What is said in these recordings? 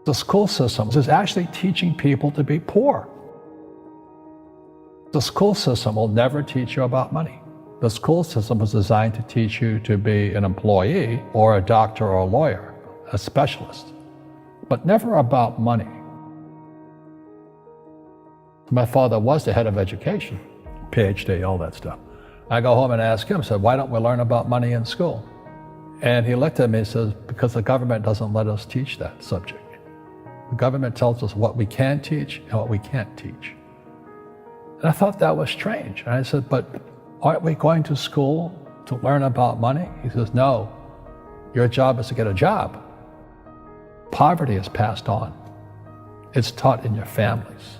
The school system is actually teaching people to be poor. The school system will never teach you about money. The school system was designed to teach you to be an employee or a doctor or a lawyer, a specialist, but never about money. My father was the head of education, PhD, all that stuff. I go home and ask him, I said, why don't we learn about money in school? And he looked at me and says, because the government doesn't let us teach that subject. The government tells us what we can teach and what we can't teach. And I thought that was strange. And I said, but aren't we going to school to learn about money? He says, no, your job is to get a job. Poverty is passed on. It's taught in your families.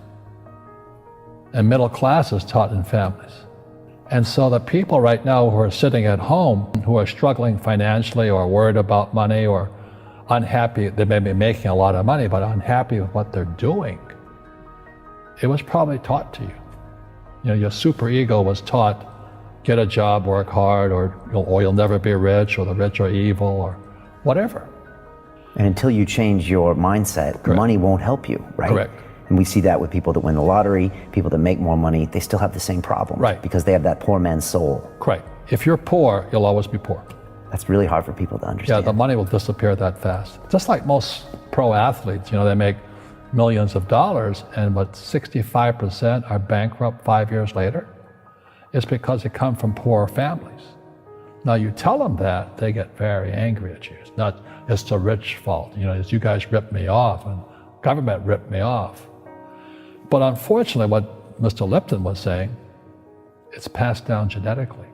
And middle class is taught in families. And so the people right now who are sitting at home, who are struggling financially or worried about money or unhappy, they may be making a lot of money, but unhappy with what they're doing, it was probably taught to you. You know, your superego was taught, get a job, work hard, or you'll never be rich, or the rich are evil, or whatever. And until you change your mindset, Correct. Money won't help you, right? Correct. And we see that with people that win the lottery, people that make more money, they still have the same problem. Right. Because they have that poor man's soul. Correct. If you're poor, you'll always be poor. That's really hard for people to Yeah, understand. the money will disappear that fast. Just like most pro athletes, you know, they make millions of dollars, and but 65% are bankrupt 5 years later. It's because they come from poor families. Now you tell them that, they get very angry at you. It's not, it's the rich fault. You know, it's you guys ripped me off and government ripped me off. But unfortunately, what Mr. Lipton was saying, it's passed down genetically.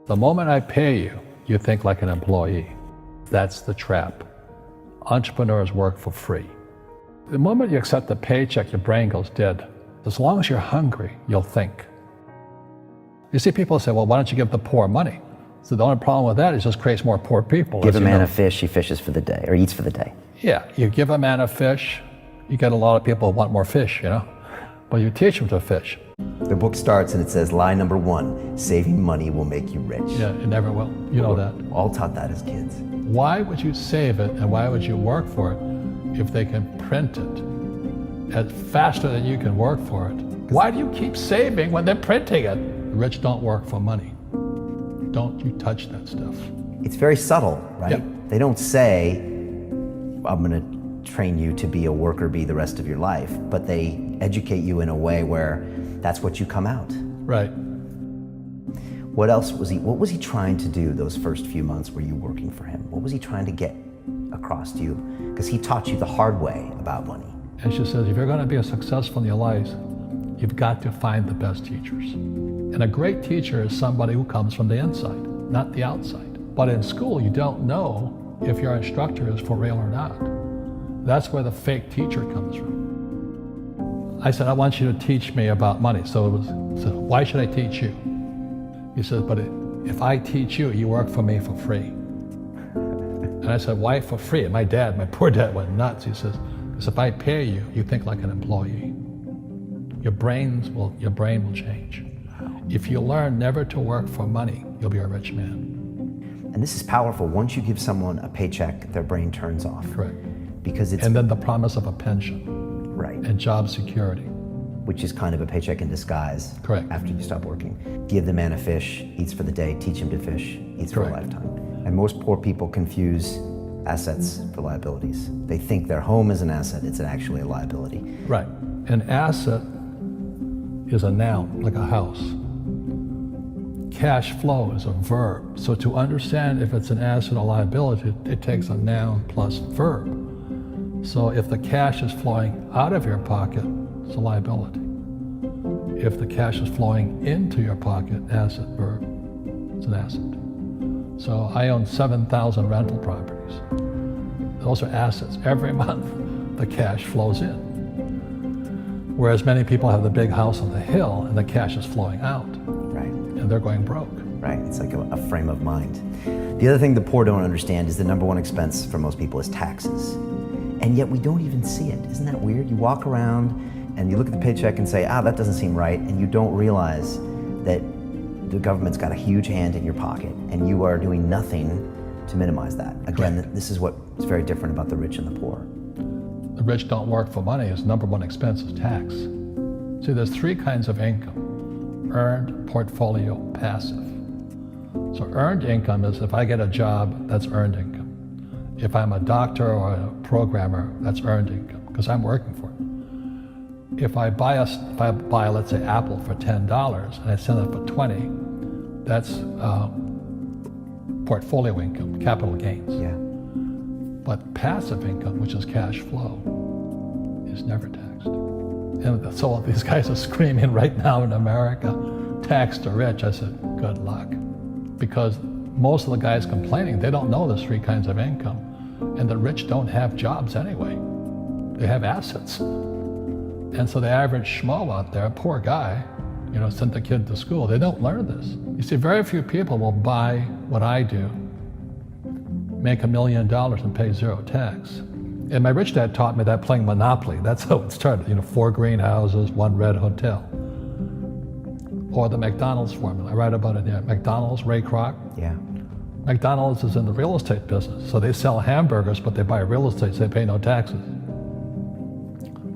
The moment I pay you, you think like an employee. That's the trap. Entrepreneurs work for free. The moment you accept the paycheck, your brain goes dead. As long as you're hungry, you'll think. You see people say, well, why don't you give the poor money? So the only problem with that is it just creates more poor people. Give a man a fish, he fishes for the day, or eats for the day. Yeah, you give a man a fish, you get a lot of people who want more fish, you know? But you teach them to fish. The book starts and it says, lie number 1, saving money will make you rich. Yeah, it never will. You know that. All taught that as kids. Why would you save it and why would you work for it if they can print it faster than you can work for it? Why do you keep saving when they're printing it? The rich don't work for money. Don't you touch that stuff. It's very subtle, right? Yep. They don't say, I'm going to train you to be a worker bee the rest of your life, but they educate you in a way where that's what you come out. Right. What else was what was he trying to do those first few months were you working for him? What was he trying to get across to you? Because he taught you the hard way about money. And she says, if you're going to be successful in your life, you've got to find the best teachers. And a great teacher is somebody who comes from the inside, not the outside. But in school, you don't know if your instructor is for real or not. That's where the fake teacher comes from. I said, I want you to teach me about money. So it was, so why should I teach you? He says, but if I teach you, you work for me for free. And I said, why for free? And my poor dad went nuts. He says, because if I pay you, you think like an employee. Your brain will change. If you learn never to work for money, you'll be a rich man. And this is powerful. Once you give someone a paycheck, their brain turns off. Correct. Because it's... And then the promise of a pension. Right. And job security. Which is kind of a paycheck in disguise. Correct. After you stop working. Give the man a fish, eats for the day, teach him to fish, eats for a lifetime. And most poor people confuse assets for liabilities. They think their home is an asset, it's actually a liability. Right. An asset is a noun, like a house. Cash flow is a verb. So to understand if it's an asset or liability, it takes a noun plus verb. So if the cash is flowing out of your pocket, it's a liability. If the cash is flowing into your pocket, asset, verb, it's an asset. So I own 7,000 rental properties. Those are assets. Every month, the cash flows in. Whereas many people have the big house on the hill and the cash is flowing out. Right. And they're going broke. Right, it's like a frame of mind. The other thing the poor don't understand is the number one expense for most people is taxes. And yet we don't even see it. Isn't that weird? You walk around and you look at the paycheck and say, that doesn't seem right, and you don't realize that the government's got a huge hand in your pocket and you are doing nothing to minimize that. Again, this is what's very different about the rich and the poor. rich don't work for money is number one expense is tax. See, there's three kinds of income: earned, portfolio, passive. So earned income is if I get a job, that's earned income. If I'm a doctor or a programmer, that's earned income because I'm working for it. If I buy, let's say, Apple for $10 and I sell it for $20, that's portfolio income, capital gains. Yeah. But passive income, which is cash flow, is never taxed. And so these guys are screaming right now in America, tax the rich. I said, good luck. Because most of the guys complaining, they don't know there's three kinds of income. And the rich don't have jobs anyway. They have assets. And so the average schmo out there, poor guy, sent the kid to school, they don't learn this. You see, very few people will buy what I do, make $1 million and pay zero tax. And my rich dad taught me that playing Monopoly. That's how it started. 4 greenhouses, 1 red hotel. Or the McDonald's formula. I write about it here. McDonald's, Ray Kroc. Yeah. McDonald's is in the real estate business. So they sell hamburgers, but they buy real estate, so they pay no taxes.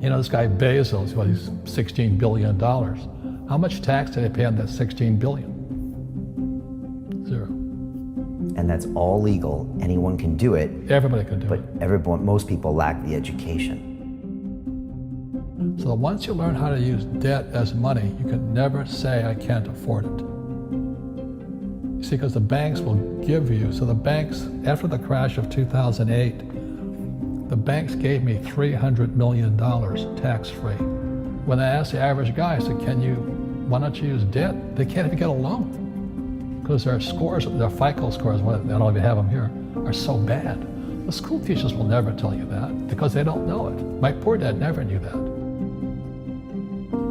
This guy Bezos, he's $16 billion. How much tax did they pay on that $16 billion? Zero. And that's all legal. Anyone can do it. Everybody can do but it. Most people lack the education. So once you learn how to use debt as money, you can never say, I can't afford it. You see, because the banks will give you, so the banks, after the crash of 2008, the banks gave me $300 million tax-free. When I asked the average guy, I said, why don't you use debt? They can't even get a loan because their scores, their FICO scores, I don't even have them here, are so bad. The school teachers will never tell you that because they don't know it. My poor dad never knew that.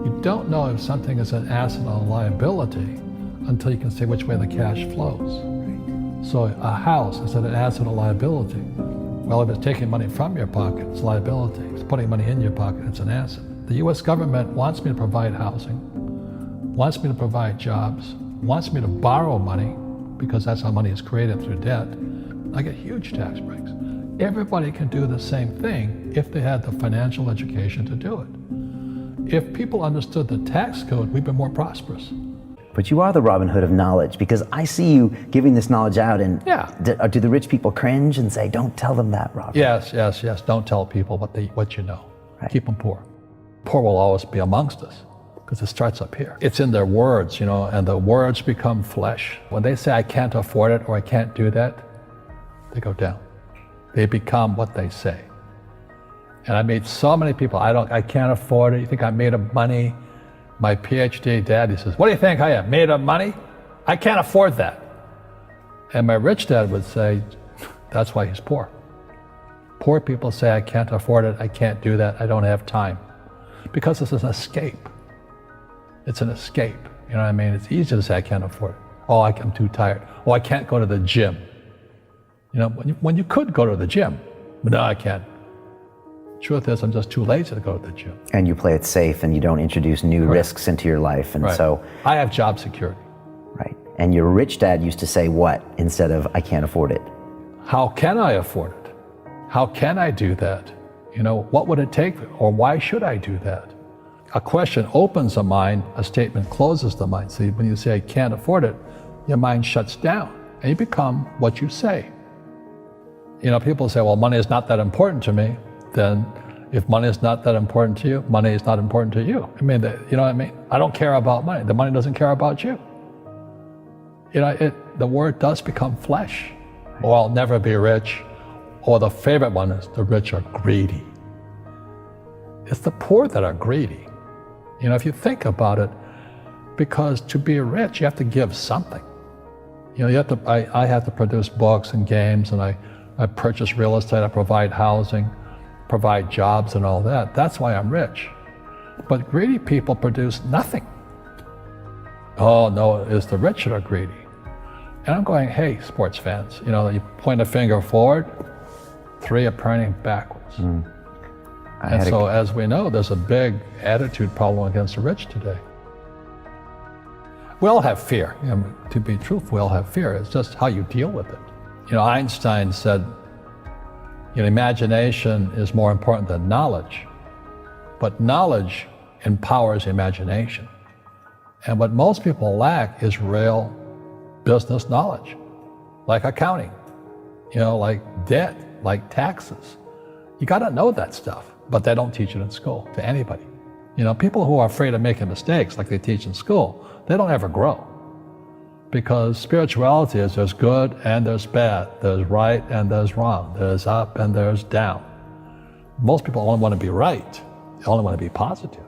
You don't know if something is an asset or a liability until you can see which way the cash flows. So a house, is it an asset or liability? Well, if it's taking money from your pocket, it's liability. If it's putting money in your pocket, it's an asset. The US government wants me to provide housing, wants me to provide jobs, wants me to borrow money because that's how money is created through debt. I get huge tax breaks. Everybody can do the same thing if they had the financial education to do it. If people understood the tax code, we'd be more prosperous. But you are the Robin Hood of knowledge, because I see you giving this knowledge out, and yeah. Do the rich people cringe and say, don't tell them that, Robin? Yes. Don't tell people what you know. Right. Keep them poor. Poor will always be amongst us because it starts up here. It's in their words, and the words become flesh. When they say, I can't afford it or I can't do that, they go down. They become what they say. And I meet so many people, I can't afford it. You think I'm made of money? My PhD dad, he says, what do you think I am, made of money? I can't afford that. And my rich dad would say, that's why he's poor. Poor people say, I can't afford it, I can't do that, I don't have time. Because it's an escape. It's an escape, you know what I mean? It's easy to say, I can't afford it. Oh, I'm too tired. Oh, I can't go to the gym. When you could go to the gym, but no, I can't. Truth is, I'm just too lazy to go to the gym. And you play it safe and you don't introduce new risks into your life. And so I have job security. Right. And your rich dad used to say what instead of, I can't afford it? How can I afford it? How can I do that? What would it take, or why should I do that? A question opens the mind, a statement closes the mind. See, when you say, I can't afford it, your mind shuts down and you become what you say. People say, well, money is not that important to me. Then if money is not that important to you, money is not important to you. You know what I mean? I don't care about money. The money doesn't care about you. The word does become flesh. Or I'll never be rich. Or the favorite one is the rich are greedy. It's the poor that are greedy. If you think about it, because to be rich, you have to give something. I have to produce books and games, and I purchase real estate, I provide housing, provide jobs and all that. That's why I'm rich. But greedy people produce nothing. Oh no, it's the rich that are greedy. And I'm going, hey, sports fans, you point a finger forward, 3 are pointing backwards. And so as we know, there's a big attitude problem against the rich today. We all have fear. To be truthful, we all have fear. It's just how you deal with it. Einstein said, Imagination is more important than knowledge, but knowledge empowers imagination. And what most people lack is real business knowledge, like accounting, like debt, like taxes. You got to know that stuff, but they don't teach it in school to anybody. People who are afraid of making mistakes like they teach in school, they don't ever grow. Because spirituality is there's good and there's bad, there's right and there's wrong, there's up and there's down. Most people only want to be right, they only want to be positive.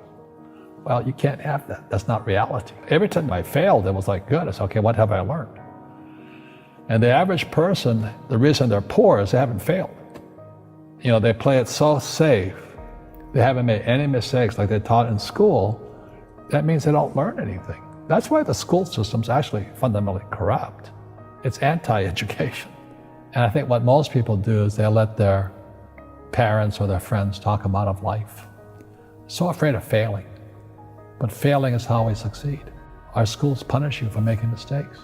Well, you can't have that. That's not reality. Every time I failed, it was like, good. I said, okay, what have I learned? And the average person, the reason they're poor is they haven't failed. They play it so safe. They haven't made any mistakes like they taught in school. That means they don't learn anything. That's why the school system's actually fundamentally corrupt. It's anti-education. And I think what most people do is they let their parents or their friends talk them out of life. So afraid of failing. But failing is how we succeed. Our schools punish you for making mistakes.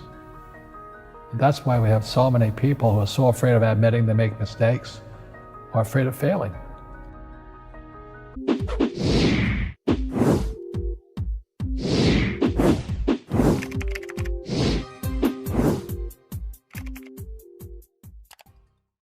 And that's why we have so many people who are so afraid of admitting they make mistakes or afraid of failing.